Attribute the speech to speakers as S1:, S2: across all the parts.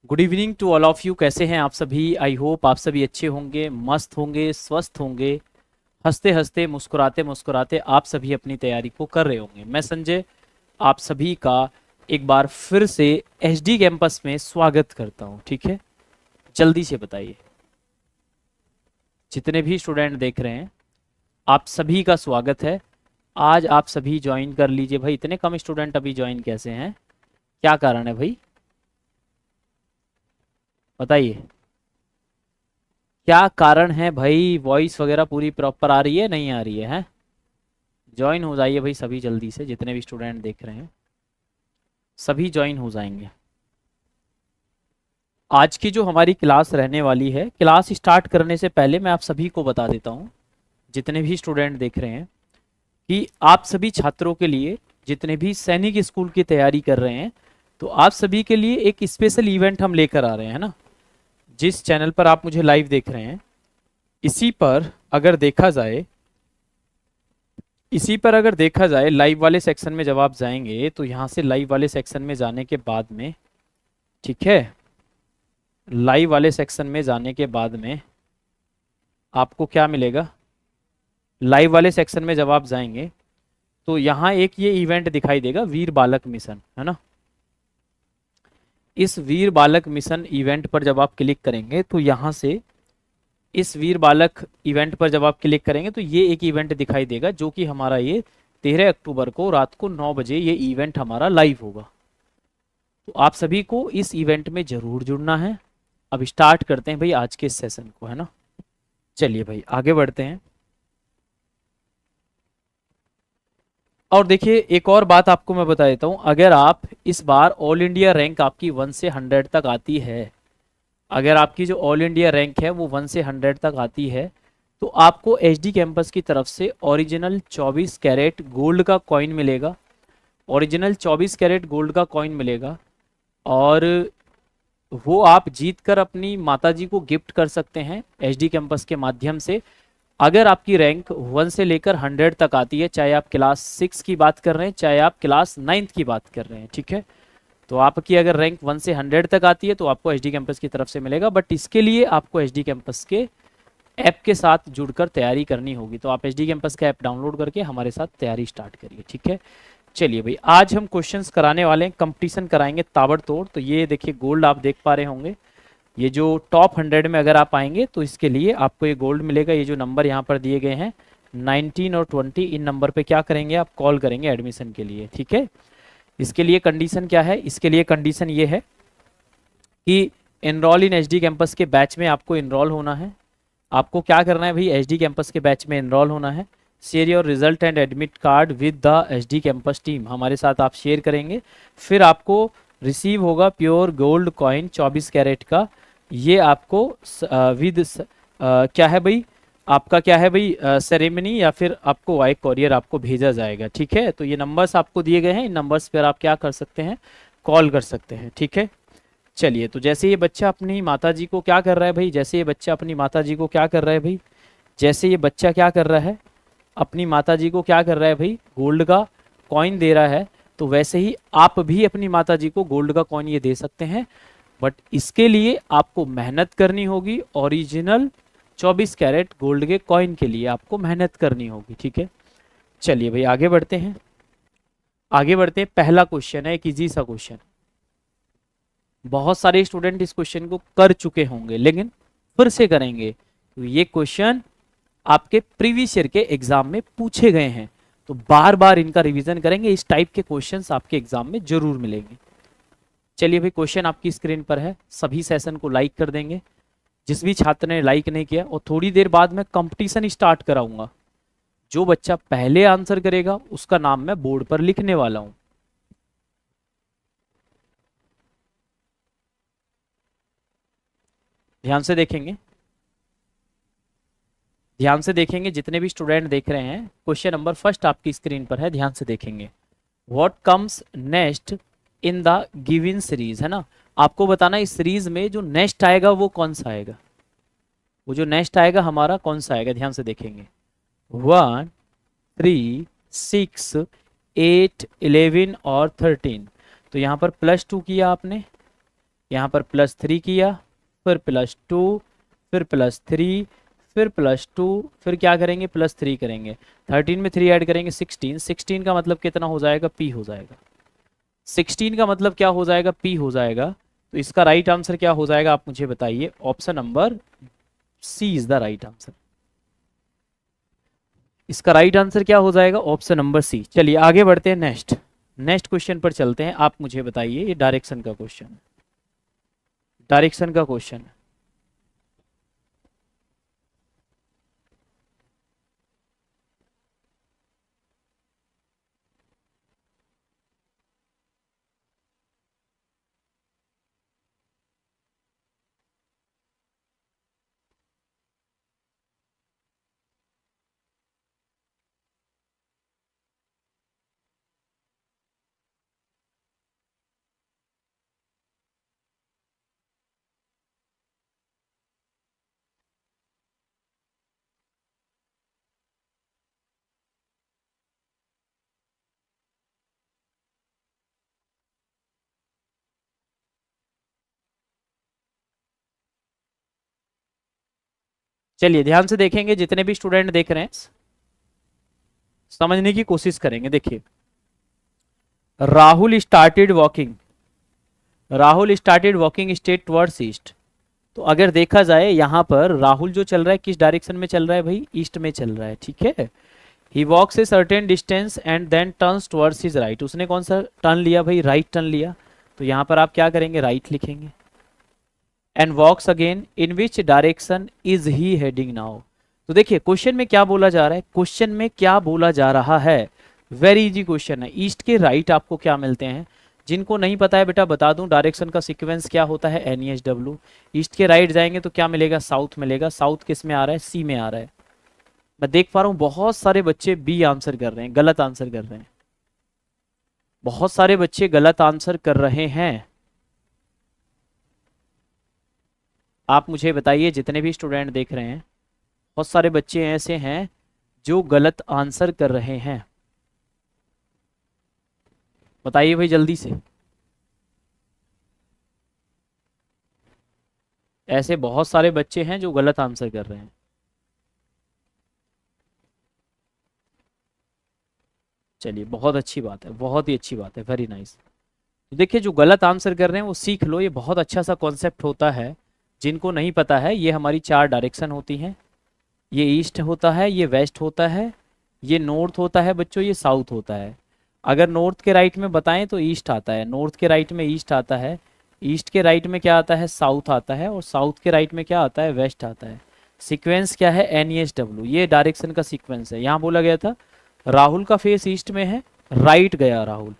S1: Good evening to all of you. कैसे हैं आप सभी? आई होप आप सभी अच्छे होंगे, मस्त होंगे, स्वस्थ होंगे, हंसते हंसते मुस्कुराते मुस्कुराते आप सभी अपनी तैयारी को कर रहे होंगे। मैं संजय आप सभी का एक बार फिर से एचडी कैंपस में स्वागत करता हूं। ठीक है, जल्दी से बताइए, जितने भी स्टूडेंट देख रहे हैं आप सभी का स्वागत है। आज आप सभी ज्वाइन कर लीजिए। भाई इतने कम स्टूडेंट अभी ज्वाइन कैसे हैं? क्या कारण है भाई, बताइए क्या कारण है भाई? वॉइस वगैरह पूरी प्रॉपर आ रही है, नहीं आ रही है? हैं, ज्वाइन हो जाइए भाई सभी जल्दी से, जितने भी स्टूडेंट देख रहे हैं सभी ज्वाइन हो जाएंगे। आज की जो हमारी क्लास रहने वाली है, क्लास स्टार्ट करने से पहले मैं आप सभी को बता देता हूँ, जितने भी स्टूडेंट देख रहे हैं, कि आप सभी छात्रों के लिए, जितने भी सैनिक स्कूल की तैयारी कर रहे हैं, तो आप सभी के लिए एक स्पेशल इवेंट हम लेकर आ रहे हैं ना। जिस चैनल पर आप मुझे लाइव देख रहे हैं, इसी पर अगर देखा जाए इसी पर अगर देखा जाए लाइव वाले सेक्शन में जब आप जाएंगे, तो यहाँ से लाइव वाले सेक्शन में जाने के बाद में, ठीक है, लाइव वाले सेक्शन में जाने के बाद में आपको क्या मिलेगा? लाइव वाले सेक्शन में जब आप जाएंगे तो यहाँ एक ये इवेंट दिखाई देगा, वीर बालक मिशन, है ना। इस वीर बालक मिशन इवेंट पर जब आप क्लिक करेंगे तो यहाँ से इस वीर बालक इवेंट पर जब आप क्लिक करेंगे तो ये एक इवेंट दिखाई देगा, जो कि हमारा ये 13 अक्टूबर को रात को 9 बजे ये इवेंट हमारा लाइव होगा। तो आप सभी को इस इवेंट में जरूर जुड़ना है। अब स्टार्ट करते हैं भाई आज के सेशन को, है ना। चलिए भाई आगे बढ़ते हैं। और देखिए एक और बात आपको मैं बता देता हूं, अगर आप इस बार ऑल इंडिया रैंक आपकी 1 से 100 तक आती है, अगर आपकी जो ऑल इंडिया रैंक है वो 1 से 100 तक आती है, तो आपको एचडी कैंपस की तरफ से ओरिजिनल 24 कैरेट गोल्ड का कॉइन मिलेगा। ओरिजिनल 24 कैरेट गोल्ड का कॉइन मिलेगा, और वो आप जीत कर अपनी माताजी को गिफ्ट कर सकते हैं एचडी कैंपस के माध्यम से। अगर आपकी रैंक 1 से लेकर 100 तक आती है, चाहे आप क्लास 6 की बात कर रहे हैं, चाहे आप क्लास 9th की बात कर रहे हैं, ठीक है, तो आपकी अगर रैंक 1 से 100 तक आती है तो आपको एचडी कैंपस की तरफ से मिलेगा। बट इसके लिए आपको एचडी कैंपस के ऐप के साथ जुड़कर तैयारी करनी होगी। तो आप एचडी कैंपस का ऐप डाउनलोड करके हमारे साथ तैयारी स्टार्ट करिए, ठीक है। चलिए भाई, आज हम क्वेश्चंस कराने वाले हैं, कंपटीशन कराएंगे ताबड़तोड़। तो ये देखिए गोल्ड आप देख पा रहे होंगे, ये जो टॉप 100 में अगर आप आएंगे तो इसके लिए आपको ये गोल्ड मिलेगा। ये जो नंबर यहाँ पर दिए गए हैं 19 और 20, इन नंबर पे क्या करेंगे, आप कॉल करेंगे एडमिशन के लिए, ठीक है। इसके लिए कंडीशन क्या है? इसके लिए कंडीशन ये है कि एनरोल इन एचडी कैंपस के बैच में आपको इनरोल होना है। आपको क्या करना है भाई, एचडी कैंपस के बैच में इनरोल होना है। Share your result and admit card with the HD campus team, हमारे साथ आप शेयर करेंगे। फिर आपको रिसीव होगा प्योर गोल्ड कॉइन 24 कैरेट का। ये आपको विद क्या है भाई, आपका क्या है भाई, सेरेमनी या फिर आपको वाई कॉरियर आपको भेजा जाएगा, ठीक है। तो ये नंबर्स आपको दिए गए हैं, इन नंबर्स पर आप क्या कर सकते हैं, कॉल कर सकते हैं, ठीक है। चलिए, तो जैसे ये बच्चा अपनी माताजी को क्या कर रहा है भाई, जैसे ये बच्चा अपनी माताजी को क्या कर रहा है भाई, जैसे ये बच्चा क्या कर रहा है, अपनी माताजी को क्या कर रहा है भाई, गोल्ड का कॉइन दे रहा है, तो वैसे ही आप भी अपनी माताजी को गोल्ड का कॉइन ये दे सकते हैं। बट इसके लिए आपको मेहनत करनी होगी, ओरिजिनल 24 कैरेट गोल्ड के कॉइन के लिए आपको मेहनत करनी होगी, ठीक है। चलिए भाई आगे बढ़ते हैं, आगे बढ़ते हैं। पहला क्वेश्चन है, एक इजी सा क्वेश्चन, बहुत सारे स्टूडेंट इस क्वेश्चन को कर चुके होंगे लेकिन फिर से करेंगे, तो ये क्वेश्चन आपके प्रीवियस ईयर के एग्जाम में पूछे गए हैं, तो बार बार इनका रिवीजन करेंगे। इस टाइप के क्वेश्चंस आपके एग्जाम में जरूर मिलेंगे। चलिए भाई, क्वेश्चन आपकी स्क्रीन पर है, सभी सेशन को लाइक कर देंगे जिस भी छात्र ने लाइक नहीं किया। और थोड़ी देर बाद मैं कंपटीशन स्टार्ट कराऊंगा, जो बच्चा पहले आंसर करेगा उसका नाम मैं बोर्ड पर लिखने वाला हूं। ध्यान से देखेंगे, ध्यान से देखेंगे, जितने भी स्टूडेंट देख रहे हैं, क्वेश्चन नंबर फर्स्ट आपकी स्क्रीन पर है, ध्यान से देखेंगे। What comes next in the given series, है ना। आपको बताना इस सीरीज में जो नेक्स्ट आएगा वो कौन सा आएगा, वो जो नेक्स्ट आएगा हमारा कौन सा आएगा, ध्यान से देखेंगे। 1, 3, 6, 8, 11 और 13। तो यहाँ पर +2 किया आपने, यहाँ पर +3 किया, फिर +2, फिर +3, फिर +2, फिर क्या करेंगे +3 करेंगे, 13 में 3 ऐड करेंगे 16, 16 का मतलब कितना हो जाएगा p हो जाएगा, 16 का मतलब क्या हो जाएगा p हो जाएगा। तो इसका राइट आंसर क्या हो जाएगा आप मुझे बताइए, option number C is the right answer. इसका राइट आंसर क्या हो जाएगा, ऑप्शन नंबर सी। चलिए आगे बढ़ते हैं, नेक्स्ट नेक्स्ट क्वेश्चन पर चलते हैं। आप मुझे बताइए, ये डायरेक्शन का क्वेश्चन है, डायरेक्शन का क्वेश्चन है। चलिए ध्यान से देखेंगे, जितने भी स्टूडेंट देख रहे हैं समझने की कोशिश करेंगे। देखिए, Rahul started walking, Rahul started walking straight towards east. तो अगर देखा जाए यहाँ पर राहुल जो चल रहा है किस डायरेक्शन में चल रहा है भाई, ईस्ट में चल रहा है, ठीक है। He walks a certain distance and then turns towards his right, उसने कौन सा टर्न लिया भाई, राइट टर्न लिया। तो यहाँ पर आप क्या करेंगे, राइट लिखेंगे। And walks again, in which direction is he heading now. तो देखिए क्वेश्चन में क्या बोला जा रहा है, क्वेश्चन में क्या बोला जा रहा है, वेरी इजी क्वेश्चन है। ईस्ट के राइट आपको क्या मिलते हैं, जिनको नहीं पता है बेटा बता दूं, डायरेक्शन का सीक्वेंस क्या होता है, NESW। ईस्ट के राइट जाएंगे तो क्या मिलेगा, साउथ मिलेगा। साउथ किस में आ रहा है, सी में आ रहा है। मैं देख पा रहा हूँ बहुत सारे बच्चे बी आंसर कर रहे हैं, गलत आंसर कर रहे हैं, बहुत सारे बच्चे गलत आंसर कर रहे हैं। आप मुझे बताइए, जितने भी स्टूडेंट देख रहे हैं, बहुत सारे बच्चे ऐसे हैं जो गलत आंसर कर रहे हैं, बताइए भाई जल्दी से। ऐसे बहुत सारे बच्चे हैं जो गलत आंसर कर रहे हैं। चलिए बहुत अच्छी बात है, बहुत ही अच्छी बात है, वेरी नाइस। तो देखिए जो गलत आंसर कर रहे हैं वो सीख लो, ये बहुत अच्छा सा कॉन्सेप्ट होता है। जिनको नहीं पता है, ये हमारी 4 डायरेक्शन होती हैं। ये ईस्ट होता है, ये वेस्ट होता है, ये नॉर्थ होता है बच्चों, ये साउथ होता है। अगर नॉर्थ के राइट में बताएं तो ईस्ट आता है, नॉर्थ के राइट में ईस्ट आता है, ईस्ट के राइट में क्या आता है, साउथ आता है, और साउथ के राइट में क्या आता है, वेस्ट आता है। सीक्वेंस क्या है, NESW, ये डायरेक्शन का सीक्वेंस है। यहाँ बोला गया था राहुल का फेस ईस्ट में है, राइट गया राहुल।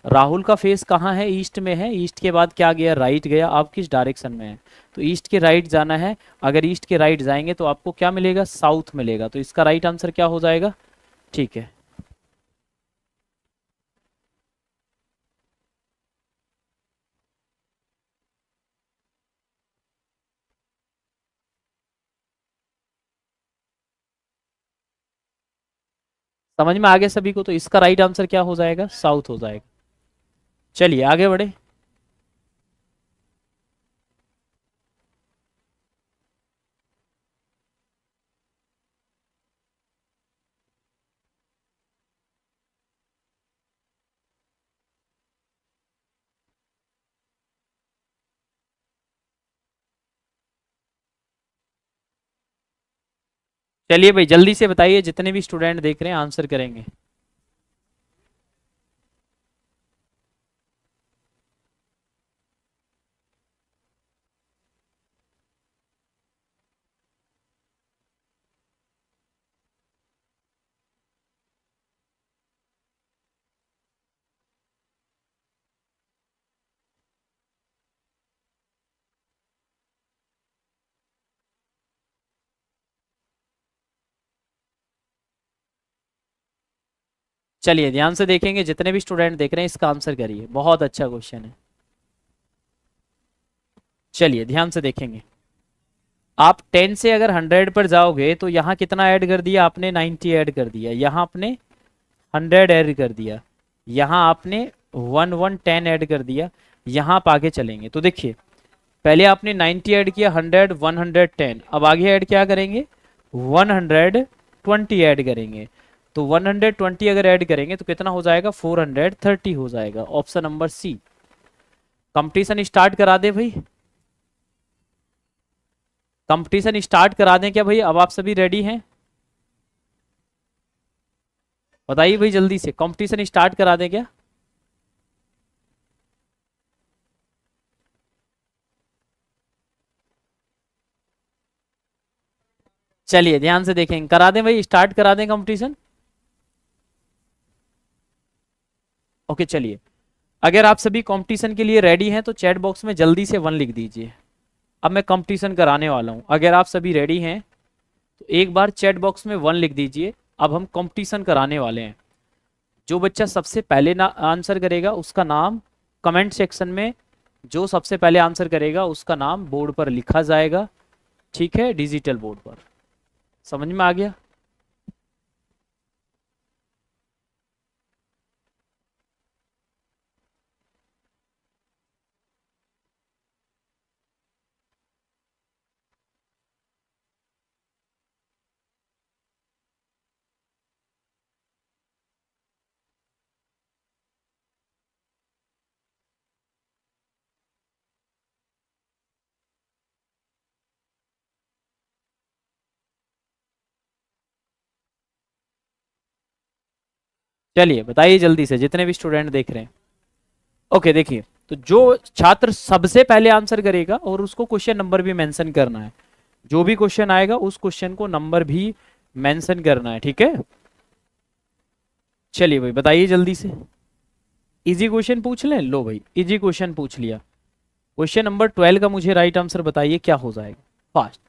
S1: राहुल का फेस कहाँ है, ईस्ट में है, ईस्ट के बाद क्या गया, राइट गया। आप किस डायरेक्शन में है, तो ईस्ट के राइट जाना है। अगर ईस्ट के राइट जाएंगे तो आपको क्या मिलेगा, साउथ मिलेगा। तो इसका राइट आंसर क्या हो जाएगा, ठीक है। समझ में आ गया सभी को, तो इसका राइट आंसर क्या हो जाएगा, साउथ हो जाएगा। चलिए आगे बढ़े। चलिए भाई जल्दी से बताइए, जितने भी स्टूडेंट देख रहे हैं आंसर करेंगे। चलिए ध्यान से देखेंगे, जितने भी स्टूडेंट देख रहे हैं इसका आंसर करिए, बहुत अच्छा क्वेश्चन है। चलिए ध्यान से देखेंगे, आप 10 से अगर 100 पर जाओगे तो यहाँ कितना ऐड कर दिया आपने, 90 ऐड कर दिया। यहाँ आपने 100 ऐड कर दिया, यहाँ आपने 1 1 10 ऐड कर दिया। यहाँ आप आगे चलेंगे तो देखिए पहले आपने 90 ऐड किया, 100, 110, अब आगे ऐड क्या करेंगे, 120 ऐड करेंगे। तो 120 अगर ऐड करेंगे तो कितना हो जाएगा, 430 हो जाएगा। Option number C. Competition start करा दे भाई, कंपटीशन स्टार्ट करा दें क्या भाई? अब आप सभी रेडी हैं? बताइए भाई जल्दी से, कंपटीशन स्टार्ट करा दें क्या? चलिए ध्यान से देखें, करा दें भाई, स्टार्ट करा दें कंपटीशन। ओके चलिए, अगर आप सभी कंपटीशन के लिए रेडी हैं तो चैट बॉक्स में जल्दी से 1 लिख दीजिए। अब मैं कंपटीशन कराने वाला हूं, अगर आप सभी रेडी हैं तो एक बार चैट बॉक्स में 1 लिख दीजिए। अब हम कंपटीशन कराने वाले हैं। जो बच्चा सबसे पहले ना आंसर करेगा उसका नाम कमेंट सेक्शन में, जो सबसे पहले आंसर करेगा उसका नाम बोर्ड पर लिखा जाएगा, ठीक है, डिजिटल बोर्ड पर। समझ में आ गया? चलिए बताइए जल्दी से, जितने भी स्टूडेंट देख रहे हैं। ओके देखिए, तो जो छात्र सबसे पहले आंसर करेगा और उसको क्वेश्चन नंबर भी मेंशन करना है, जो भी क्वेश्चन आएगा उस क्वेश्चन को नंबर भी मेंशन करना है, ठीक है। चलिए भाई बताइए जल्दी से, इजी क्वेश्चन पूछ लें। लो भाई इजी क्वेश्चन पूछ लिया। क्वेश्चन नंबर 12 का मुझे राइट आंसर बताइए क्या हो जाएगा, फास्ट।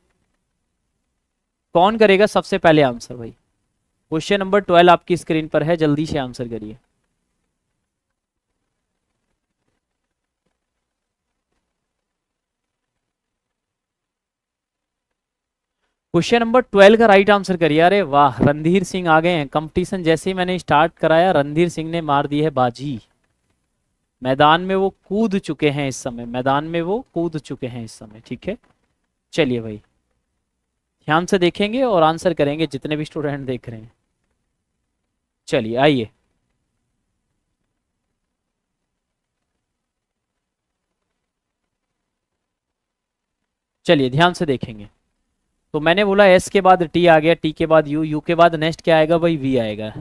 S1: कौन करेगा सबसे पहले आंसर भाई? क्वेश्चन नंबर 12 आपकी स्क्रीन पर है, जल्दी से आंसर करिए। क्वेश्चन नंबर 12 का राइट आंसर करिए। अरे वाह, रणधीर सिंह आ गए हैं। कंपटीशन जैसे ही मैंने स्टार्ट कराया रणधीर सिंह ने मार दी है बाजी। मैदान में वो कूद चुके हैं इस समय, मैदान में वो कूद चुके हैं इस समय, ठीक है। चलिए भाई ध्यान से देखेंगे और आंसर करेंगे जितने भी स्टूडेंट देख रहे हैं। चलिए आइए, चलिए ध्यान से देखेंगे। तो मैंने बोला एस के बाद टी आ गया, टी के बाद यू, यू के बाद नेक्स्ट क्या आएगा भाई, वी आएगा।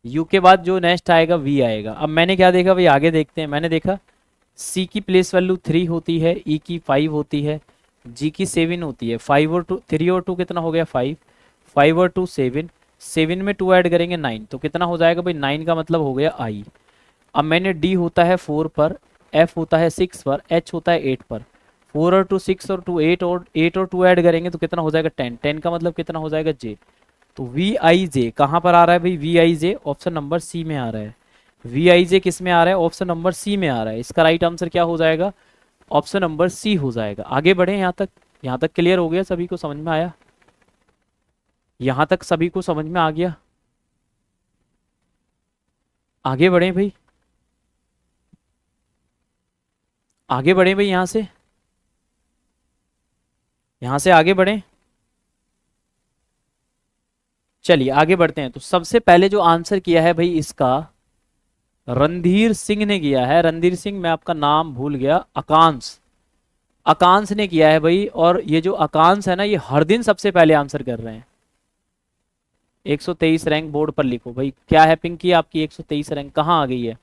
S1: यू के बाद जो नेक्स्ट आएगा वी आएगा। अब मैंने क्या देखा भाई, आगे देखते हैं। मैंने देखा सी की प्लेस वैल्यू 3 होती है, ई की 5 होती है, जी की 7 होती है। 5 और 2, 3 और 2 कितना हो गया 5, 5 और 2 7, 7 में 2 ऐड करेंगे 9, तो कितना हो जाएगा भाई 9 का मतलब हो गया आई। अब मैंने डी होता है 4 पर, एफ होता है 6 पर, एच होता है 8 पर। 4 और 2 6 और 2 8, और 8 और 2 ऐड करेंगे तो कितना हो जाएगा 10, 10 का मतलब कितना हो जाएगा जे। तो वी आई जे कहाँ पर आ रहा है भाई, V I J option number C में आ रहा है। वी आई जे किस में आ रहा है, ऑप्शन नंबर सी में आ रहा है। इसका राइट आंसर क्या हो जाएगा, ऑप्शन नंबर सी हो जाएगा। आगे बढ़े, यहाँ तक क्लियर हो गया, सभी को समझ में आया? यहाँ तक सभी को समझ में आ गया? आगे बढ़े भाई, आगे बढ़े भाई, यहाँ से आगे बढ़े। चलिए आगे बढ़ते हैं। तो सबसे पहले जो आंसर किया है भाई इसका रणधीर सिंह ने किया है। रणधीर सिंह, मैं आपका नाम भूल गया, आकांश, आकांश ने किया है भाई। और ये जो आकांश है ना, ये हर दिन सबसे पहले आंसर कर रहे हैं। 123 रैंक बोर्ड पर लिखो भाई। क्या है पिंकी, आपकी 123 रैंक कहाँ आ गई है?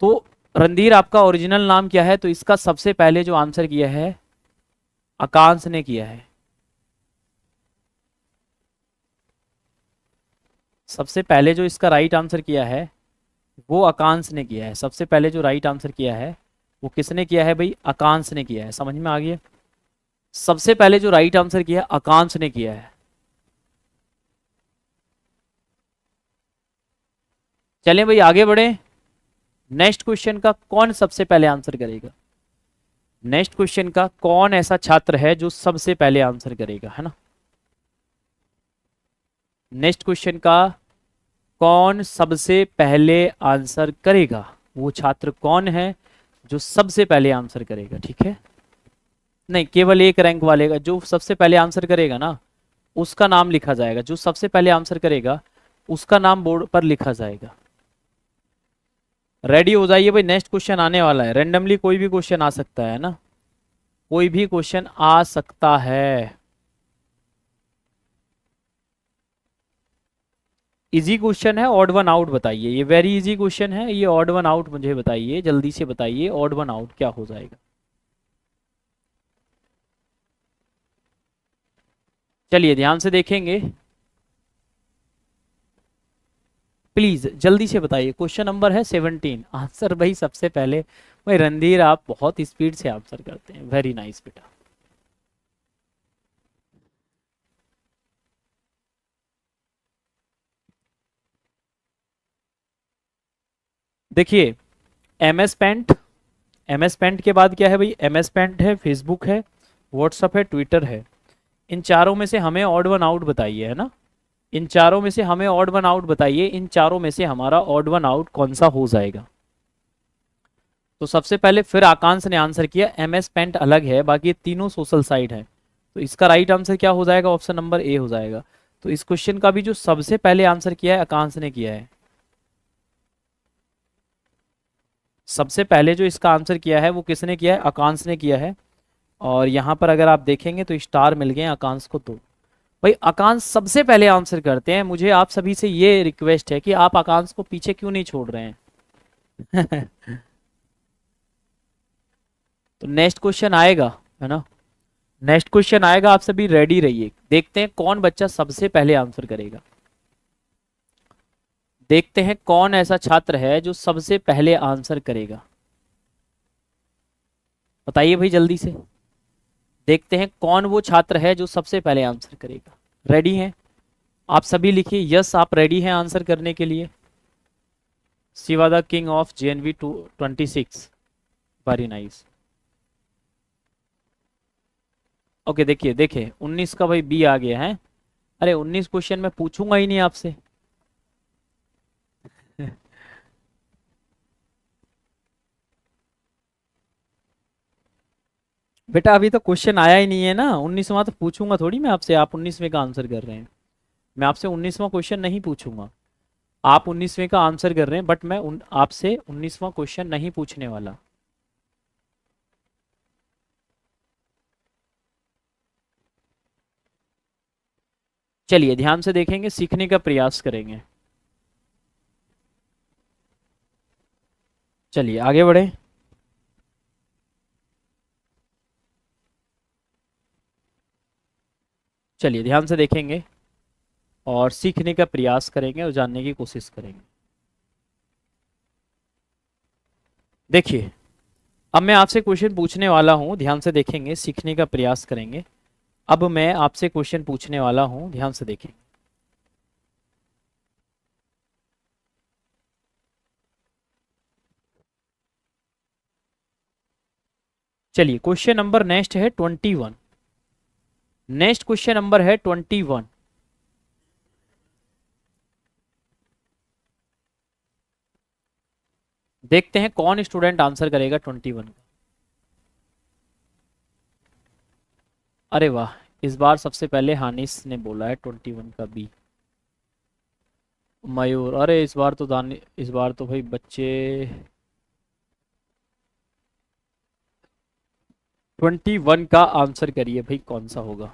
S1: तो रणधीर आपका ओरिजिनल नाम क्या है? तो इसका सबसे पहले जो आंसर किया है आकांश ने किया है। सबसे पहले जो इसका राइट आंसर किया है वो आकांश ने किया है। सबसे पहले जो राइट आंसर किया है वो किसने किया है भाई, आकांश ने किया है। समझ में आ गया? सबसे पहले जो राइट आंसर किया है आकांश ने किया है। चलें भाई आगे बढ़े। नेक्स्ट क्वेश्चन का कौन सबसे पहले आंसर करेगा? नेक्स्ट क्वेश्चन का कौन ऐसा छात्र है जो सबसे पहले आंसर करेगा, है ना। नेक्स्ट क्वेश्चन का कौन सबसे पहले आंसर करेगा, वो छात्र कौन है जो सबसे पहले आंसर करेगा, ठीक है। नहीं, केवल एक रैंक वाले का, जो सबसे पहले आंसर करेगा ना उसका नाम लिखा जाएगा, जो सबसे पहले आंसर करेगा उसका नाम बोर्ड पर लिखा जाएगा। रेडी हो जाइए भाई, नेक्स्ट क्वेश्चन आने वाला है। रेंडमली कोई भी क्वेश्चन आ सकता है ना, कोई भी क्वेश्चन आ सकता है। इजी क्वेश्चन है, ऑड वन आउट बताइए। ये वेरी इजी क्वेश्चन है, ये ऑड वन आउट मुझे बताइए, जल्दी से बताइए, ऑड वन आउट क्या हो जाएगा। चलिए ध्यान से देखेंगे, प्लीज जल्दी से बताइए। क्वेश्चन नंबर है 17, आंसर भाई सबसे पहले। भाई रणधीर आप बहुत स्पीड से आंसर करते हैं, वेरी नाइस बेटा। देखिए, M S paint, M S paint के बाद क्या है भाई, एम एस पेंट है, फेसबुक है, व्हाट्सअप है, ट्विटर है। इन चारों में से हमें ऑड वन आउट बताइए, है ना। इन चारों में से हमें ऑड वन आउट बताइए, इन चारों में से हमारा ऑड वन आउट कौन सा हो जाएगा। तो सबसे पहले फिर आकांक्ष ने आंसर किया एम एस पेंट अलग है, बाकी ये तीनों सोशल साइट है। तो इसका राइट आंसर क्या हो जाएगा, ऑप्शन नंबर ए हो जाएगा। तो इस क्वेश्चन का भी जो सबसे पहले आंसर किया है आकांक्ष ने किया है। सबसे पहले जो इसका आंसर किया है वो किसने किया है, आकांक्ष ने किया है। और यहाँ पर अगर आप देखेंगे तो स्टार मिल गए आकांक्ष को। तो भाई आकांक्ष सबसे पहले आंसर करते हैं। मुझे आप सभी से ये रिक्वेस्ट है कि आप आकांक्ष को पीछे क्यों नहीं छोड़ रहे हैं। तो नेक्स्ट क्वेश्चन आएगा, है ना, नेक्स्ट क्वेश्चन आएगा, आप सभी रेडी रहिए। देखते हैं कौन बच्चा सबसे पहले आंसर करेगा। देखते हैं कौन ऐसा छात्र है जो सबसे पहले आंसर करेगा। बताइए भाई जल्दी से। देखते हैं कौन वो छात्र है जो सबसे पहले आंसर करेगा। रेडी हैं आप सभी, लिखिए यस, आप रेडी हैं आंसर करने के लिए। Shiva the king of JNV 26, very nice. Okay, देखिए देखिए 19 का भाई बी आ गया है। अरे 19 क्वेश्चन मैं पूछूंगा ही नहीं आपसे। बेटा अभी तो क्वेश्चन आया ही नहीं है ना, 19वां तो पूछूंगा थोड़ी मैं आपसे, आप 19वें का आंसर कर रहे हैं। मैं आपसे 19वां क्वेश्चन नहीं पूछूंगा। आप 19वें का आंसर कर रहे हैं, बट मैं आपसे 19वां क्वेश्चन नहीं पूछने वाला। चलिए ध्यान से देखेंगे, सीखने का प्रयास करेंगे। चलिए आगे बढ़े। चलिए ध्यान से देखेंगे और सीखने का प्रयास करेंगे और जानने की कोशिश करेंगे। देखिए अब मैं आपसे क्वेश्चन पूछने वाला हूं, ध्यान से देखेंगे, सीखने का प्रयास करेंगे। अब मैं आपसे क्वेश्चन पूछने वाला हूं, ध्यान से देखें। चलिए क्वेश्चन नंबर नेक्स्ट है 21। नेक्स्ट क्वेश्चन नंबर है 21। देखते हैं कौन स्टूडेंट आंसर करेगा 21 का। अरे वाह, इस बार सबसे पहले हानिस ने बोला है 21 का बी। मयूर, अरे इस बार तो इस बार तो भाई बच्चे 21 का आंसर करिए भाई, कौन सा होगा।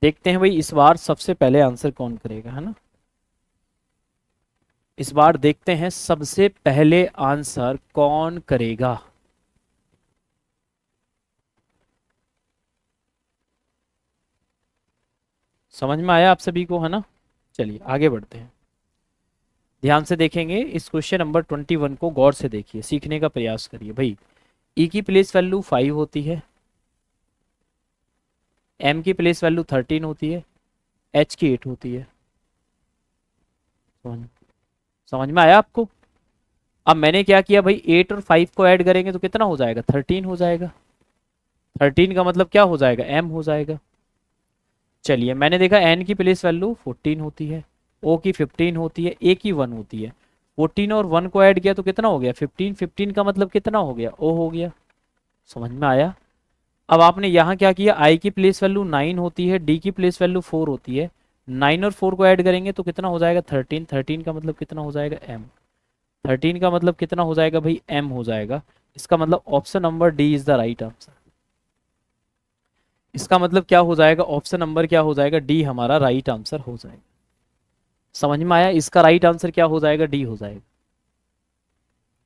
S1: देखते हैं भाई इस बार सबसे पहले आंसर कौन करेगा, है ना। इस बार देखते हैं सबसे पहले आंसर कौन करेगा। समझ में आया आप सभी को, है ना। चलिए आगे बढ़ते हैं, ध्यान से देखेंगे इस क्वेश्चन नंबर 21 को, गौर से देखिए, सीखने का प्रयास करिए भाई। ई की प्लेस वैल्यू 5 होती है, एम की प्लेस वैल्यू 13 होती है, एच की 8 होती है। समझ समझ में आया आपको। अब मैंने क्या किया भाई, 8 और 5 को ऐड करेंगे तो कितना हो जाएगा, 13 हो जाएगा। 13 का मतलब क्या हो जाएगा, एम हो जाएगा। चलिए मैंने देखा एन की प्लेस वैल्यू 14 होती है, ओ की 15 होती है, ए की 1 होती है। 14 और 1 को ऐड किया तो कितना हो गया, 15। 15 का मतलब कितना हो गया, ओ हो गया। समझ में आया? अब आपने यहाँ क्या किया, आई की प्लेस वैल्यू 9 होती है, डी की प्लेस वैल्यू 4 होती है। 9 और 4 को ऐड करेंगे तो कितना हो जाएगा, 13। 13 का मतलब कितना हो जाएगा, एम। 13 का मतलब कितना हो जाएगा भाई, एम हो जाएगा। इसका मतलब option number D is the right answer. इसका मतलब क्या हो जाएगा, ऑप्शन नंबर क्या हो जाएगा, डी हमारा राइट आंसर हो जाएगा। समझ में आया? इसका राइट आंसर क्या हो जाएगा, डी हो जाएगा।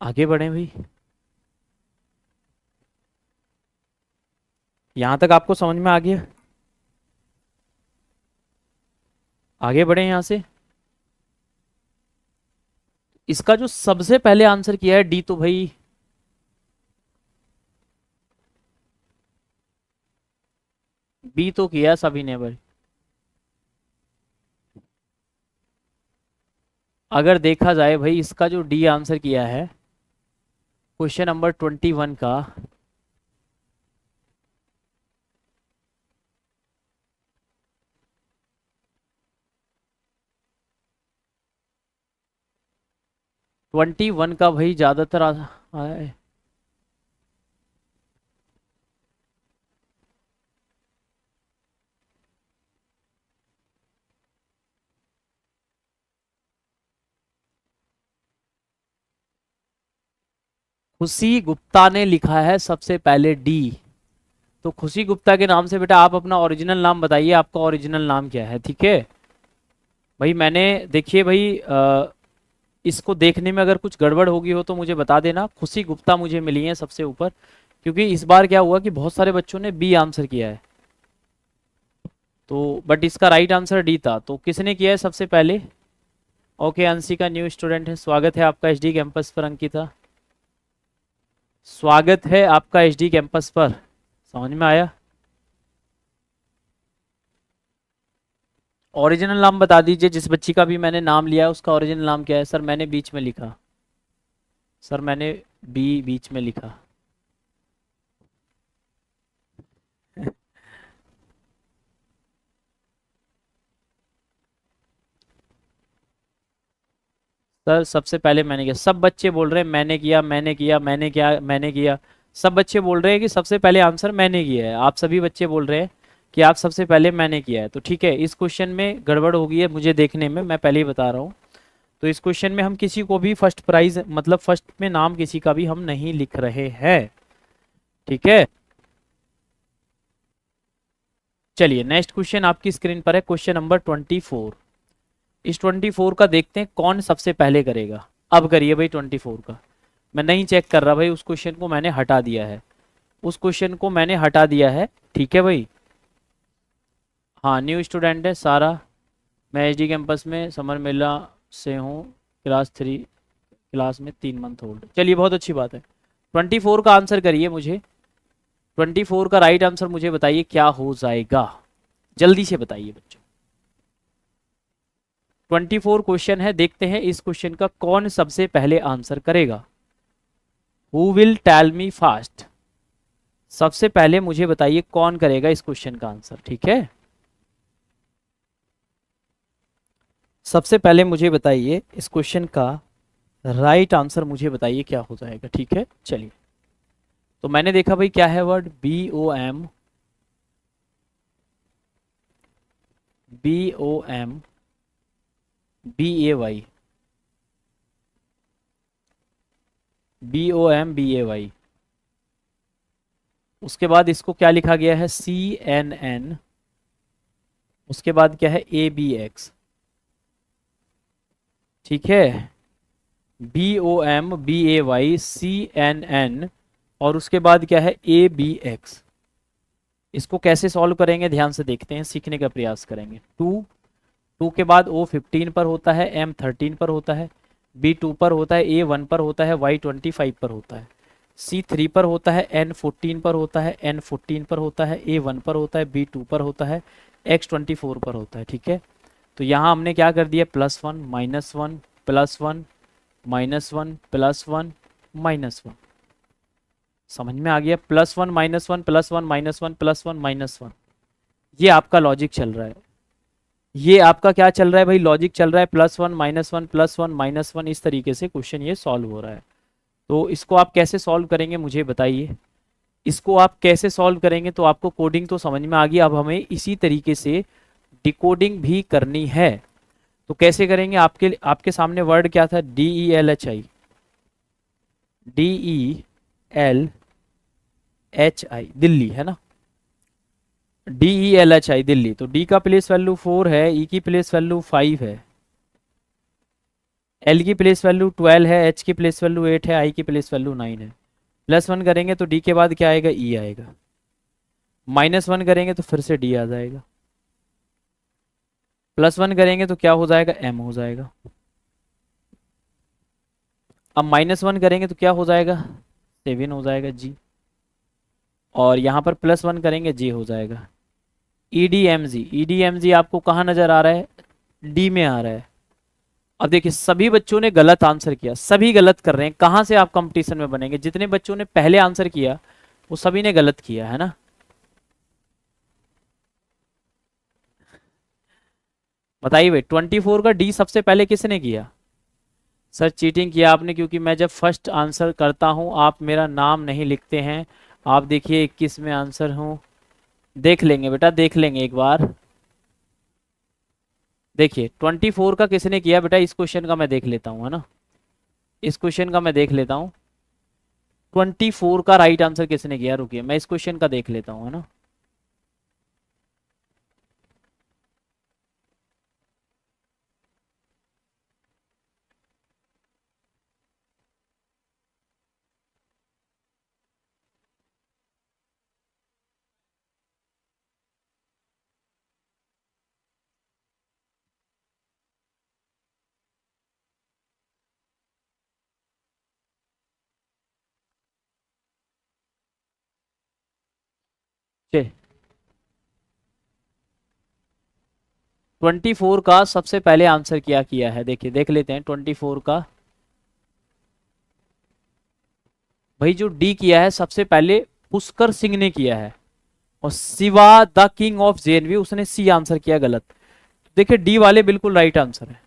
S1: आगे बढ़े भाई, यहां तक आपको समझ में आ गया? आगे बढ़े यहां से। इसका जो सबसे पहले आंसर किया है डी, तो भाई बी तो किया सभी ने भाई। अगर देखा जाए भाई, इसका जो डी आंसर किया है क्वेश्चन नंबर 21 का, भाई ज्यादातर आया है। खुशी गुप्ता ने लिखा है सबसे पहले डी। तो खुशी गुप्ता के नाम से बेटा आप अपना ओरिजिनल नाम बताइए, आपका ओरिजिनल नाम क्या है, ठीक है भाई। मैंने देखिए भाई, इसको देखने में अगर कुछ गड़बड़ होगी हो तो मुझे बता देना। खुशी गुप्ता मुझे मिली है सबसे ऊपर, क्योंकि इस बार क्या हुआ कि बहुत सारे बच्चों ने बी आंसर किया है। तो बट इसका राइट आंसर डी था। तो किसने किया है सबसे पहले? ओके, अंशिका न्यू स्टूडेंट है, स्वागत है आपका एचडी कैंपस पर। अंकिता, स्वागत है आपका एचडी कैंपस पर। समझ में आया? ओरिजिनल नाम बता दीजिए, जिस बच्ची का भी मैंने नाम लिया है उसका ओरिजिनल नाम क्या है? सर मैंने बीच में लिखा, सर मैंने बी बीच में लिखा। सर सबसे पहले मैंने किया, सब बच्चे बोल रहे हैं मैंने किया, मैंने किया, मैंने किया, मैंने किया। सब बच्चे बोल रहे हैं कि सबसे पहले आंसर मैंने किया है। आप सभी बच्चे बोल रहे हैं कि आप सबसे पहले मैंने किया है। तो ठीक है, इस क्वेश्चन में गड़बड़ हो गई है मुझे देखने में, मैं पहले ही बता रहा हूँ। तो इस क्वेश्चन में हम किसी को भी फर्स्ट प्राइज, मतलब फर्स्ट में नाम किसी का भी हम नहीं लिख रहे हैं, ठीक है। चलिए नेक्स्ट क्वेश्चन आपकी स्क्रीन पर है, क्वेश्चन नंबर 24। इस 24 का देखते हैं कौन सबसे पहले करेगा। अब करिए भाई 24 का। मैं नहीं चेक कर रहा भाई, उस क्वेश्चन को मैंने हटा दिया है, उस क्वेश्चन को मैंने हटा दिया है, ठीक है भाई। हाँ न्यू स्टूडेंट है सारा, मैं एचडी कैंपस में समर मेला से हूँ, क्लास 3, क्लास में 3 मंथ ओल्ड। चलिए बहुत अच्छी बात है। 24 का आंसर करिए मुझे, 24 का राइट आंसर मुझे बताइए क्या हो जाएगा, जल्दी से बताइए बच्चों। 24 क्वेश्चन है, देखते हैं इस क्वेश्चन का कौन सबसे पहले आंसर करेगा। Who will tell me fast. सबसे पहले मुझे बताइए कौन करेगा इस क्वेश्चन का आंसर, ठीक है। सबसे पहले मुझे बताइए इस क्वेश्चन का राइट आंसर मुझे बताइए क्या हो जाएगा, ठीक है। चलिए, तो मैंने देखा भाई क्या है word, BOM, BOM BAY, BOM BAY। उसके बाद इसको क्या लिखा गया है, CNN। उसके बाद क्या है, ABX, ठीक है। BOM BAY CNN, और उसके बाद क्या है, ABX। इसको कैसे सॉल्व करेंगे ध्यान से देखते हैं, सीखने का प्रयास करेंगे। 2 के बाद O 15 पर होता है, M 13 पर होता है, B 2 पर होता है, A 1 पर होता है, Y 25 पर होता है, C 3 पर होता है, N 14 पर होता है, N 14 पर होता है, A 1 पर होता है, B 2 पर होता है, X 24 पर होता है, ठीक है। तो यहाँ हमने क्या कर दिया, +1 -1 +1 -1 +1 -1। समझ में आ गया, +1 -1 +1 -1 +1 -1। ये आपका लॉजिक चल रहा है, ये आपका क्या चल रहा है भाई, लॉजिक चल रहा है। +1 -1 +1 -1, इस तरीके से क्वेश्चन ये सॉल्व हो रहा है। तो इसको आप कैसे सॉल्व करेंगे मुझे बताइए। इसको आप कैसे सॉल्व करेंगे, तो आपको कोडिंग तो समझ में आ गई, अब हमें इसी तरीके से डिकोडिंग भी करनी है। तो कैसे करेंगे, आपके सामने वर्ड क्या था, DELHI, DELHI दिल्ली है ना, DELHI दिल्ली। तो D का प्लेस वैल्यू 4 है, E की प्लेस वैल्यू 5 है, L की प्लेस वैल्यू 12 है, H की प्लेस वैल्यू 8 है, I की प्लेस वैल्यू 9 है। +1 करेंगे तो D के बाद क्या आएगा, E आएगा। -1 करेंगे तो फिर से D आ जाएगा। +1 करेंगे तो क्या हो जाएगा, M हो जाएगा। अब -1 करेंगे तो क्या हो जाएगा, 7 हो जाएगा G। और यहाँ पर +1 करेंगे, J हो जाएगा। EDMG आपको कहाँ नजर आ रहा है, D में आ रहा है। अब देखिए सभी बच्चों ने गलत आंसर किया, सभी गलत कर रहे हैं। कहाँ से आप कंपटीशन में बनेंगे, जितने बच्चों ने पहले आंसर किया वो सभी ने गलत किया है ना। बताइए भाई, 24 का D सबसे पहले किसने किया। सर चीटिंग किया आपने, क्योंकि मैं जब फर्स्ट आंसर करता हूं आप मेरा नाम नहीं लिखते हैं। आप देखिए 21 में आंसर हूं, देख लेंगे बेटा, देख लेंगे एक बार। देखिए 24 का किसने किया बेटा, इस क्वेश्चन का मैं देख लेता हूँ है ना, इस क्वेश्चन का मैं देख लेता हूँ। 24 का राइट आंसर किसने किया, रुकिए मैं इस क्वेश्चन का देख लेता हूँ है ना। चलिए 24 का सबसे पहले आंसर क्या किया है, देखिए देख लेते हैं 24 का। भाई जो डी किया है सबसे पहले पुष्कर सिंह ने किया है, और Shiva the king of JNV उसने सी आंसर किया गलत। देखिए डी वाले बिल्कुल राइट आंसर है।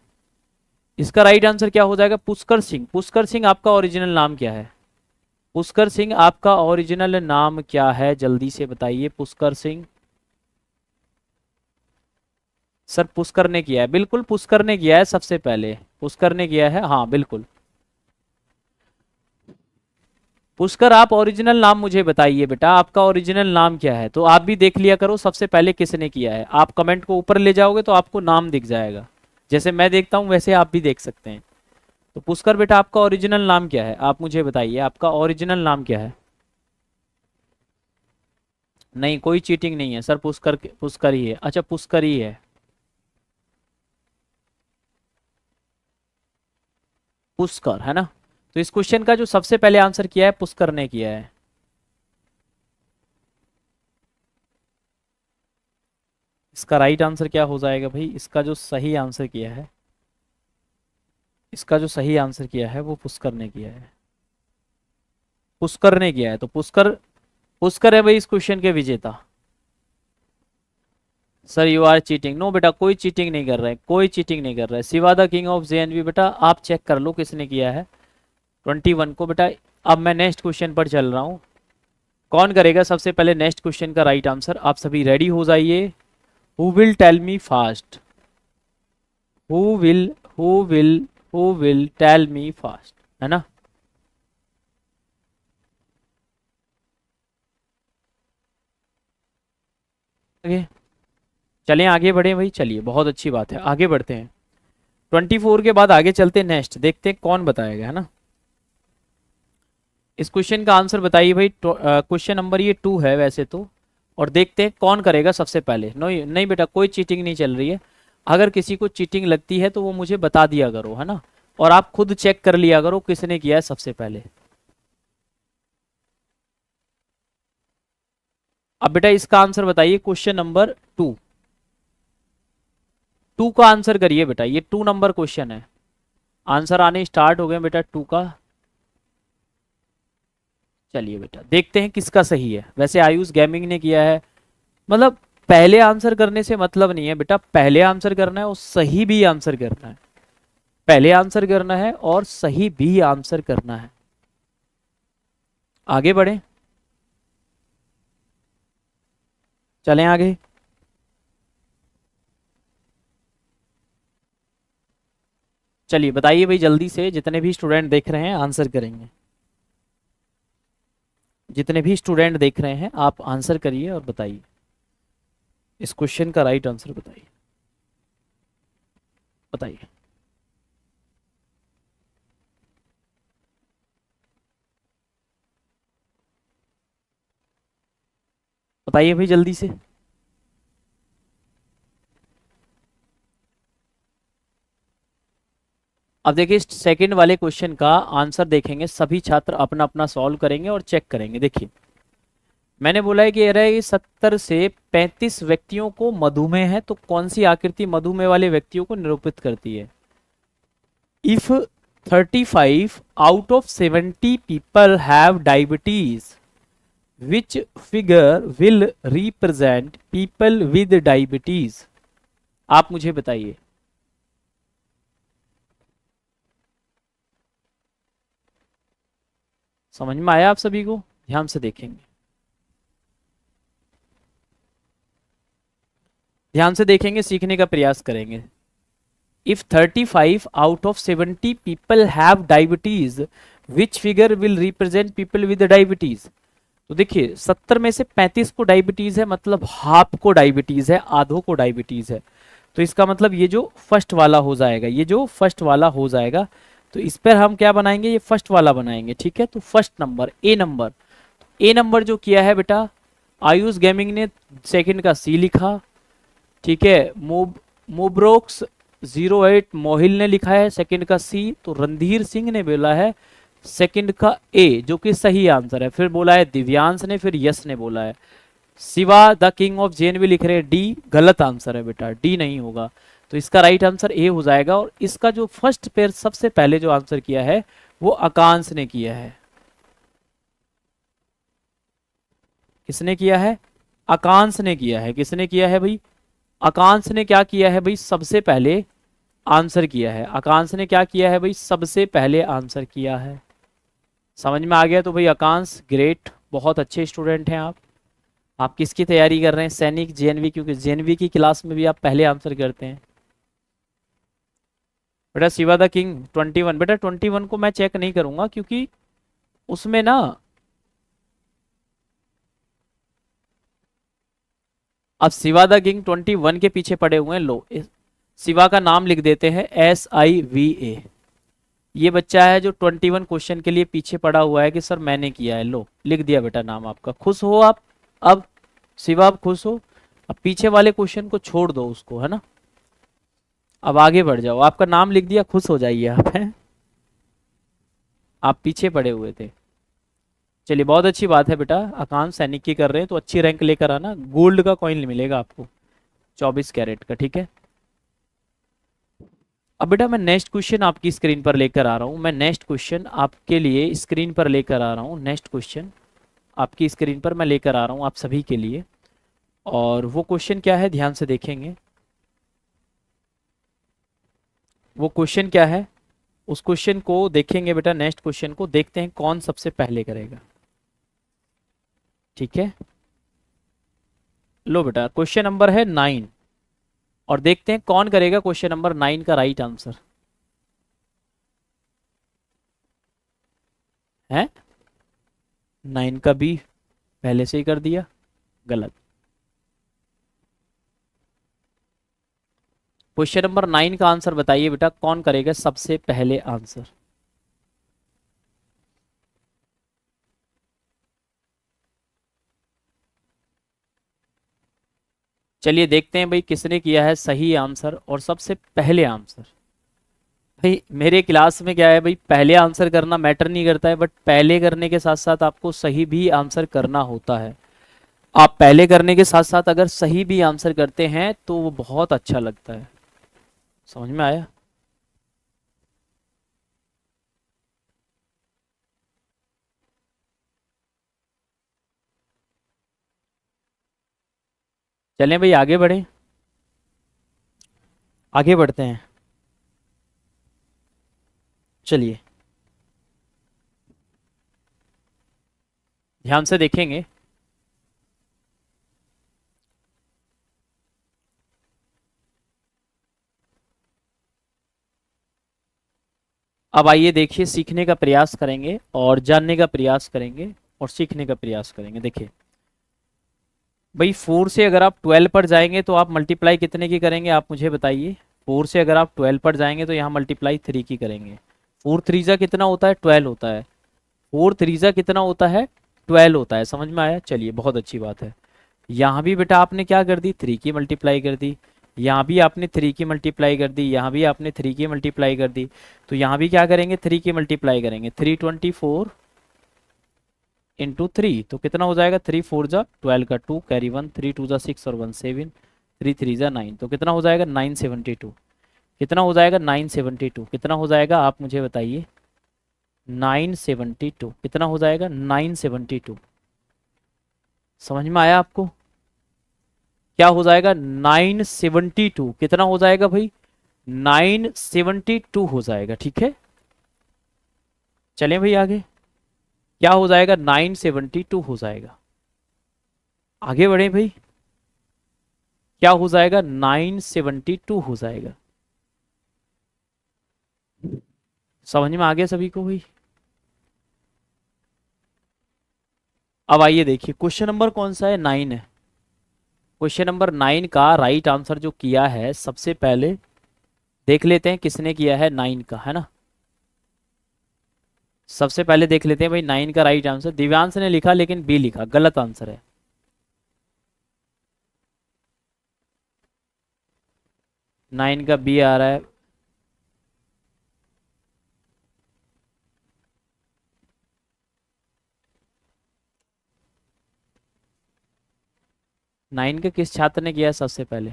S1: इसका राइट आंसर क्या हो जाएगा, पुष्कर सिंह। पुष्कर सिंह आपका ओरिजिनल नाम क्या है, पुष्कर सिंह आपका ओरिजिनल नाम क्या है, जल्दी से बताइए। पुष्कर सिंह, सर पुष्कर ने किया है, बिल्कुल पुष्कर ने किया है सबसे पहले, पुष्कर ने किया है, हाँ बिल्कुल। पुष्कर आप ओरिजिनल नाम मुझे बताइए बेटा, आपका ओरिजिनल नाम क्या है। तो आप भी देख लिया करो सबसे पहले किसने किया है, आप कमेंट को ऊपर ले जाओगे तो आपको नाम दिख जाएगा, जैसे मैं देखता हूं वैसे आप भी देख सकते हैं। तो पुष्कर बेटा आपका ओरिजिनल नाम क्या है, आप मुझे बताइए आपका ओरिजिनल नाम क्या है। नहीं कोई चीटिंग नहीं है सर, पुष्कर पुष्कर ही है, अच्छा पुष्कर ही है। पुष्कर है ना, तो इस क्वेश्चन का जो सबसे पहले आंसर किया है पुष्कर ने किया है। इसका राइट आंसर क्या हो जाएगा भाई, इसका जो सही आंसर किया है, इसका जो सही आंसर किया है वो पुष्कर ने किया है, पुष्कर ने किया है। तो पुष्कर, पुष्कर है भाई इस क्वेश्चन के विजेता। Sir you are cheating, no बेटा कोई चीटिंग नहीं कर रहा है, कोई चीटिंग नहीं कर रहा है। Shiva the king of JNV बेटा आप चेक कर लो किसने किया है 21 को बेटा। अब मैं नेक्स्ट क्वेश्चन पर चल रहा हूँ, कौन करेगा सबसे पहले नेक्स्ट क्वेश्चन का राइट आंसर। आप सभी रेडी हो जाइए। Who will tell me fast, who will, who will, who will tell me fast, है ना। आगे चलें, आगे बढ़े भाई, चलिए बहुत अच्छी बात है, आगे बढ़ते हैं। 24 के बाद आगे चलते हैं, नेक्स्ट देखते हैं कौन बताएगा, है ना। इस क्वेश्चन का आंसर बताइए भाई, क्वेश्चन नंबर ये 2 है वैसे तो, और देखते हैं कौन करेगा सबसे पहले। नहीं नहीं बेटा कोई चीटिंग नहीं चल रही है, अगर किसी को चीटिंग लगती है तो वो मुझे बता दिया करो, है ना। और आप खुद चेक कर लिया करो किसने किया है सबसे पहले। अब बेटा इसका आंसर बताइए, क्वेश्चन नंबर 2, 2 का आंसर करिए बेटा, ये 2 नंबर क्वेश्चन है। आंसर आने स्टार्ट हो गए बेटा 2 का। चलिए बेटा देखते हैं किसका सही है। वैसे आयुष गेमिंग ने किया है, मतलब पहले आंसर करने से मतलब नहीं है बेटा, पहले आंसर करना है और सही भी आंसर करना है, पहले आंसर करना है और सही भी आंसर करना है। आगे बढ़े, चलें आगे। चलिए बताइए भाई, जल्दी से जितने भी स्टूडेंट देख रहे हैं आंसर करेंगे। जितने भी स्टूडेंट देख रहे हैं आप आंसर करिए और बताइए, इस क्वेश्चन का राइट आंसर बताइए। बताइए। बताइए भाई जल्दी से। अब देखिए, सेकंड वाले क्वेश्चन का आंसर देखेंगे, सभी छात्र अपना अपना सॉल्व करेंगे और चेक करेंगे। देखिए मैंने बोला है कि अरे 70 से 35 व्यक्तियों को मधुमेह है, तो कौन सी आकृति मधुमेह वाले व्यक्तियों को निरूपित करती है? If 35 out of 70 people have diabetes, which figure will represent people with diabetes? आप मुझे बताइए। समझ में आया आप सभी को? ध्यान से देखेंगे, ध्यान से देखेंगे, सीखने का प्रयास करेंगे। If 35 out of 70 people have diabetes, which figure will represent people with diabetes? तो देखिए 70 में से 35 को डायबिटीज है, मतलब हाफ को डायबिटीज है, आधों को डायबिटीज है। तो इसका मतलब ये जो फर्स्ट वाला हो जाएगा, ये जो फर्स्ट वाला हो जाएगा, तो इस पर हम क्या बनाएंगे? ये फर्स्ट वाला बनाएंगे। ठीक है, तो first number A number, A number जो किया है बेटा आयुष गेमिंग ने, सेकंड का सी लिखा। ठीक है, मोब्रोक्स 08 मोहिल ने लिखा है सेकंड का सी। तो रणधीर सिंह ने बोला है सेकंड का ए, जो कि सही आंसर है। फिर बोला है दिव्यांश ने, फिर यश ने बोला है। शिवा द किंग ऑफ जेन भी लिख रहे हैं डी, गलत आंसर है बेटा, डी नहीं होगा। तो इसका राइट आंसर ए हो जाएगा। और इसका जो फर्स्ट पेयर सबसे पहले जो आंसर किया है वो आकांश ने किया है। किसने किया है? आकांश ने किया है। किसने किया है भाई? आकांश ने क्या किया है भाई? सबसे पहले आंसर किया है। आकांश ने क्या किया है भाई? सबसे पहले आंसर किया है। समझ में आ गया? तो भाई आकांश ग्रेट, बहुत अच्छे स्टूडेंट हैं आप। आप किसकी तैयारी कर रहे हैं? सैनिक जेएनवी, क्योंकि जेएनवी की क्लास में भी आप पहले आंसर करते हैं। बेटा शिवा द किंग 21, बेटा 21 को मैं चेक नहीं करूंगा क्योंकि उसमें ना, अब शिवा द किंग 21 के पीछे पड़े हुए हैं। लो शिवा का नाम लिख देते हैं SIVA। ये बच्चा है जो 21 क्वेश्चन के लिए पीछे पड़ा हुआ है कि सर मैंने किया है। लो लिख दिया बेटा नाम आपका। खुश हो आप? अब शिवा आप खुश हो? अब पीछे वाले क्वेश्चन को छोड़ दो उसको, है ना। अब आगे बढ़ जाओ, आपका नाम लिख दिया, खुश हो जाइए आप, हैं? आप पीछे पड़े हुए थे। चलिए बहुत अच्छी बात है बेटा, आकांक्ष सैनिक की कर रहे हैं तो अच्छी रैंक लेकर आना, गोल्ड का कॉइन मिलेगा आपको 24 कैरेट का। ठीक है, अब बेटा मैं नेक्स्ट क्वेश्चन आपकी स्क्रीन पर लेकर आ रहा हूँ। मैं नेक्स्ट क्वेश्चन आपके लिए स्क्रीन पर लेकर आ रहा हूँ। नेक्स्ट क्वेश्चन आपकी स्क्रीन पर मैं लेकर आ रहा हूँ आप सभी के लिए। और वो क्वेश्चन क्या है, ध्यान से देखेंगे। वो क्वेश्चन क्या है, उस क्वेश्चन को देखेंगे बेटा। नेक्स्ट क्वेश्चन को देखते हैं कौन सबसे पहले करेगा। ठीक है, लो बेटा क्वेश्चन नंबर है 9, और देखते हैं कौन करेगा क्वेश्चन नंबर 9 का राइट आंसर है। 9 का बी पहले से ही कर दिया, गलत। क्वेश्चन नंबर 9 का आंसर बताइए बेटा, कौन करेगा सबसे पहले आंसर? चलिए देखते हैं भाई किसने किया है सही आंसर और सबसे पहले आंसर। भाई मेरे क्लास में क्या है भाई, पहले आंसर करना मैटर नहीं करता है, बट पहले करने के साथ साथ आपको सही भी आंसर करना होता है। आप पहले करने के साथ साथ अगर सही भी आंसर करते हैं तो वो बहुत अच्छा लगता है। समझ में आया? चलें भाई आगे बढ़ें, आगे बढ़ते हैं। चलिए ध्यान से देखेंगे। अब आइए देखिए, सीखने का प्रयास करेंगे और जानने का प्रयास करेंगे और सीखने का प्रयास करेंगे। देखिए भाई, 4 से अगर आप 12 पर जाएंगे तो आप मल्टीप्लाई कितने की करेंगे, आप मुझे बताइए। 4 से अगर आप 12 पर जाएंगे तो यहाँ मल्टीप्लाई 3 की करेंगे। 4 3 कितना होता है, 12 होता है। 4 3 कितना होता है, 12 होता है। समझ में आया? चलिए, बहुत अच्छी बात है। यहाँ भी बेटा आपने क्या कर दी, 3 की मल्टीप्लाई कर दी। यहाँ भी आपने 3 की मल्टीप्लाई कर दी। यहाँ भी आपने 3 की मल्टीप्लाई कर दी। तो यहाँ भी क्या करेंगे, 3 की मल्टीप्लाई करेंगे। 324 इंटू 3, तो कितना हो जाएगा, 3 4 जा 12 का 2 कैरी 1, 3 2 जा 6 और 1 7, 3 3 जा 9, तो कितना हो जाएगा 972। कितना हो जाएगा 972, कितना हो जाएगा आप मुझे बताइए। 972 कितना हो जाएगा, 972। समझ में आया आपको? क्या हो जाएगा, 972 कितना हो जाएगा भाई, 972 हो जाएगा। ठीक है, चलें भाई आगे। क्या हो जाएगा, 972 हो जाएगा। आगे बढ़े भाई, क्या हो जाएगा, 972 हो जाएगा। समझ में आ गया सभी को भाई? अब आइए देखिए, क्वेश्चन नंबर कौन सा है, 9 है। क्वेश्चन नंबर 9 का राइट आंसर जो किया है, सबसे पहले देख लेते हैं किसने किया है 9 का, है ना। सबसे पहले देख लेते हैं भाई 9 का राइट आंसर। दिव्यांश ने लिखा लेकिन बी लिखा, गलत आंसर है। 9 का बी आ रहा है। नाइन का किस छात्र ने किया है सबसे पहले,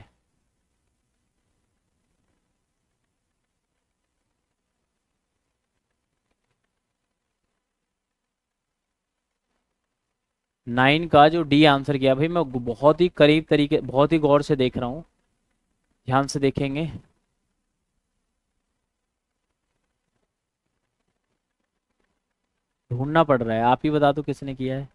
S1: 9 का जो डी आंसर किया भाई, मैं बहुत ही करीब तरीके, बहुत ही गौर से देख रहा हूँ। ध्यान से देखेंगे। ढूंढना पड़ रहा है, आप ही बता दो किसने किया है।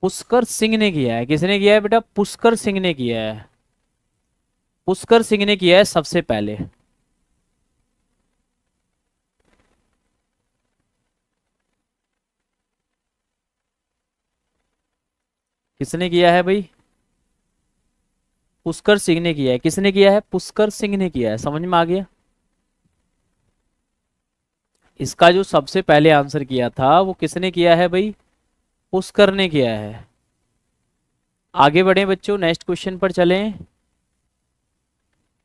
S1: पुष्कर सिंह ने किया है। किसने किया है बेटा, पुष्कर सिंह ने किया है। पुष्कर सिंह ने किया है सबसे पहले। किसने किया है भाई, पुष्कर सिंह ने किया है। किसने किया है, पुष्कर सिंह ने किया है। समझ में आ गया? इसका जो सबसे पहले आंसर किया था वो किसने किया है भाई, पुष्कर ने किया है। आगे बढ़े बच्चों, नेक्स्ट क्वेश्चन पर चलें।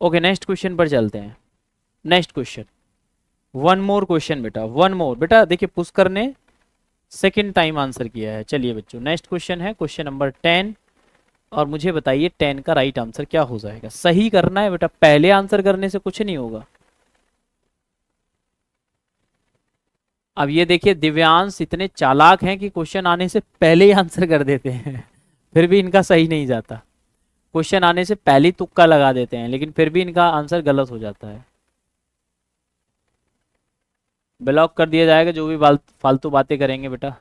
S1: ओके, नेक्स्ट क्वेश्चन पर चलते हैं। Next question, one more question बेटा, वन मोर। बेटा देखिए, पुष्कर ने सेकंड टाइम आंसर किया है। चलिए बच्चों, नेक्स्ट क्वेश्चन है क्वेश्चन नंबर 10, और मुझे बताइए 10 का राइट आंसर क्या हो जाएगा। सही करना है बेटा, पहले आंसर करने से कुछ नहीं होगा। अब ये देखिए, दिव्यांश इतने चालाक हैं कि क्वेश्चन आने से पहले ही आंसर कर देते हैं फिर भी इनका सही नहीं जाता। क्वेश्चन आने से पहले ही तुक्का लगा देते हैं, लेकिन फिर भी इनका आंसर गलत हो जाता है। ब्लॉक कर दिया जाएगा जो भी फालतू बातें करेंगे बेटा।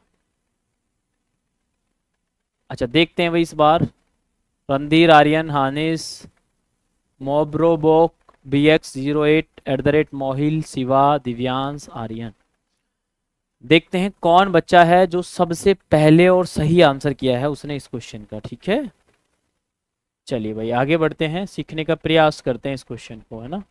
S1: अच्छा, देखते हैं भाई इस बार। रणधीर, आर्यन, हानिस, मोब्रोबोक, BX08 @मोहिल, शिवा, दिव्यांश, आर्यन। देखते हैं कौन बच्चा है जो सबसे पहले और सही आंसर किया है उसने इस क्वेश्चन का। ठीक है, चलिए भाई आगे बढ़ते हैं, सीखने का प्रयास करते हैं इस क्वेश्चन को, है ना।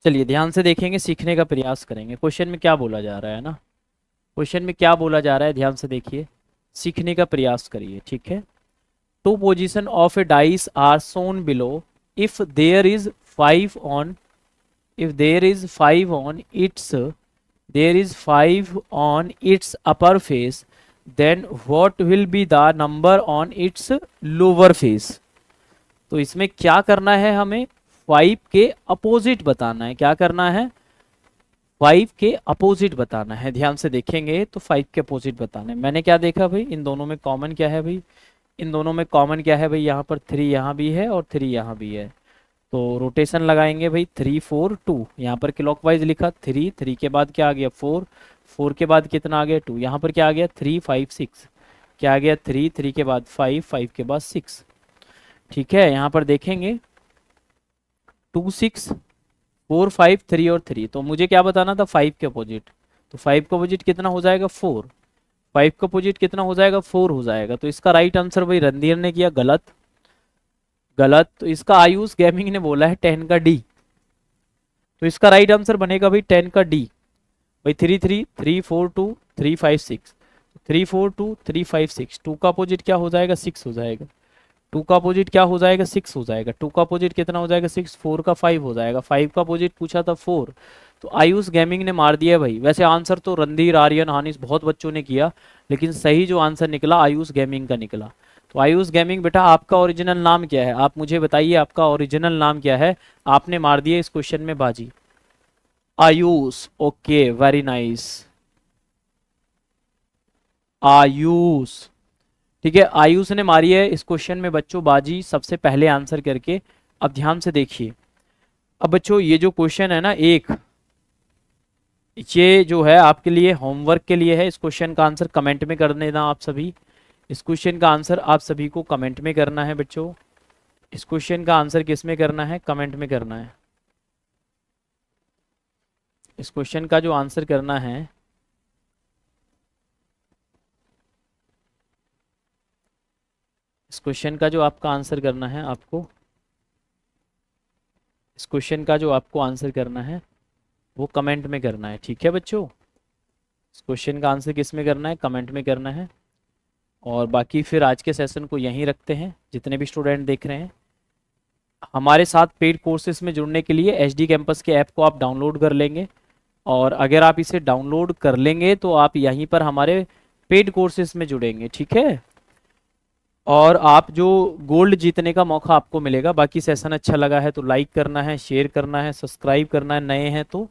S1: चलिए ध्यान से देखेंगे, सीखने का प्रयास करेंगे। क्वेश्चन में क्या बोला जा रहा है ना, क्वेश्चन में क्या बोला जा रहा है, ध्यान से देखिए, सीखने का प्रयास करिए। ठीक है, two position of a dice are shown below. If there is 5 on, if there is 5 on its upper face, then what will be the number on its lower face। तो इसमें क्या करना है, हमें 5 के अपोजिट बताना है। क्या करना है, 5 के अपोजिट बताना है। ध्यान से देखेंगे तो 5 के अपोजिट बताना है। मैंने क्या देखा भाई, इन दोनों में कॉमन क्या है भाई, इन दोनों में कॉमन क्या है भाई, यहाँ पर 3 यहाँ भी है और 3 यहाँ भी है। तो रोटेशन लगाएंगे भाई 3 4 2, यहाँ पर क्लॉकवाइज लिखा 3 3 के बाद क्या आ गया 4 4 के बाद कितना आ गया 2, यहाँ पर क्या आ गया 3 5 6, क्या आ गया 3 3 के बाद 5 5 के बाद 6। ठीक है, यहाँ पर देखेंगे 2 6 4 5 3 और 3, तो मुझे क्या बताना था 5 के अपोजिट, तो 5 का अपोजिट कितना हो जाएगा 4, 5 का अपोजिट कितना हो जाएगा 4 हो जाएगा। तो इसका राइट आंसर भाई रणधीर ने किया गलत, गलत। तो इसका आयुष गेमिंग ने बोला है 10 का डी, तो इसका राइट आंसर बनेगा भाई 10 का डी। भाई 3 3 3 4 2 3 5 6, 3 4 2 3 5 6, 2 का अपोजिट क्या हो जाएगा 6 हो जाएगा, 2 का अपोजिट क्या हो जाएगा 6 हो जाएगा, 2 का अपोजिट कितना हो जाएगा 6, 4 का 5 हो जाएगा, 5 का अपोजिट पूछा था 4। तो आयुष गेमिंग ने मार दिया भाई। वैसे आंसर तो रणधीर आर्यन हानिस बहुत बच्चों ने किया, लेकिन सही जो आंसर निकला आयुष गेमिंग का निकला। तो आयुष गेमिंग बेटा आपका ओरिजिनल नाम क्या है, आप मुझे बताइए आपका ओरिजिनल नाम क्या है। आपने मार दिया इस क्वेश्चन में बाजी। Ayush, okay very nice Ayush. ठीक है, आयुष ने मारी है इस क्वेश्चन में बच्चों बाजी सबसे पहले आंसर करके। अब ध्यान से देखिए, अब बच्चों ये जो क्वेश्चन है ना एक, ये जो है आपके लिए होमवर्क के लिए है। इस क्वेश्चन का आंसर कमेंट में कर देना आप सभी। इस क्वेश्चन का आंसर आप सभी को कमेंट में करना है बच्चों। इस क्वेश्चन का आंसर किस में करना है, कमेंट में करना है। इस क्वेश्चन का जो आंसर करना है, इस क्वेश्चन का जो आपका आंसर करना है आपको, इस क्वेश्चन का जो आपको आंसर करना है वो कमेंट में करना है। ठीक है बच्चों, इस क्वेश्चन का आंसर किस में करना है, कमेंट में करना है। और बाकी फिर आज के सेशन को यहीं रखते हैं। जितने भी स्टूडेंट देख रहे हैं, हमारे साथ पेड कोर्सेज में जुड़ने के लिए एचडी कैंपस के ऐप को आप डाउनलोड कर लेंगे। और अगर आप इसे डाउनलोड कर लेंगे तो आप यहीं पर हमारे पेड कोर्सेज में जुड़ेंगे। ठीक है, और आप जो गोल्ड जीतने का मौका आपको मिलेगा। बाकी सेशन अच्छा लगा है तो लाइक करना है, शेयर करना है, सब्सक्राइब करना है, नए हैं तो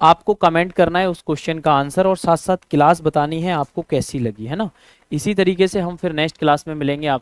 S1: आपको कमेंट करना है उस क्वेश्चन का आंसर, और साथ साथ क्लास बतानी है आपको कैसी लगी, है ना। इसी तरीके से हम फिर नेक्स्ट क्लास में मिलेंगे आप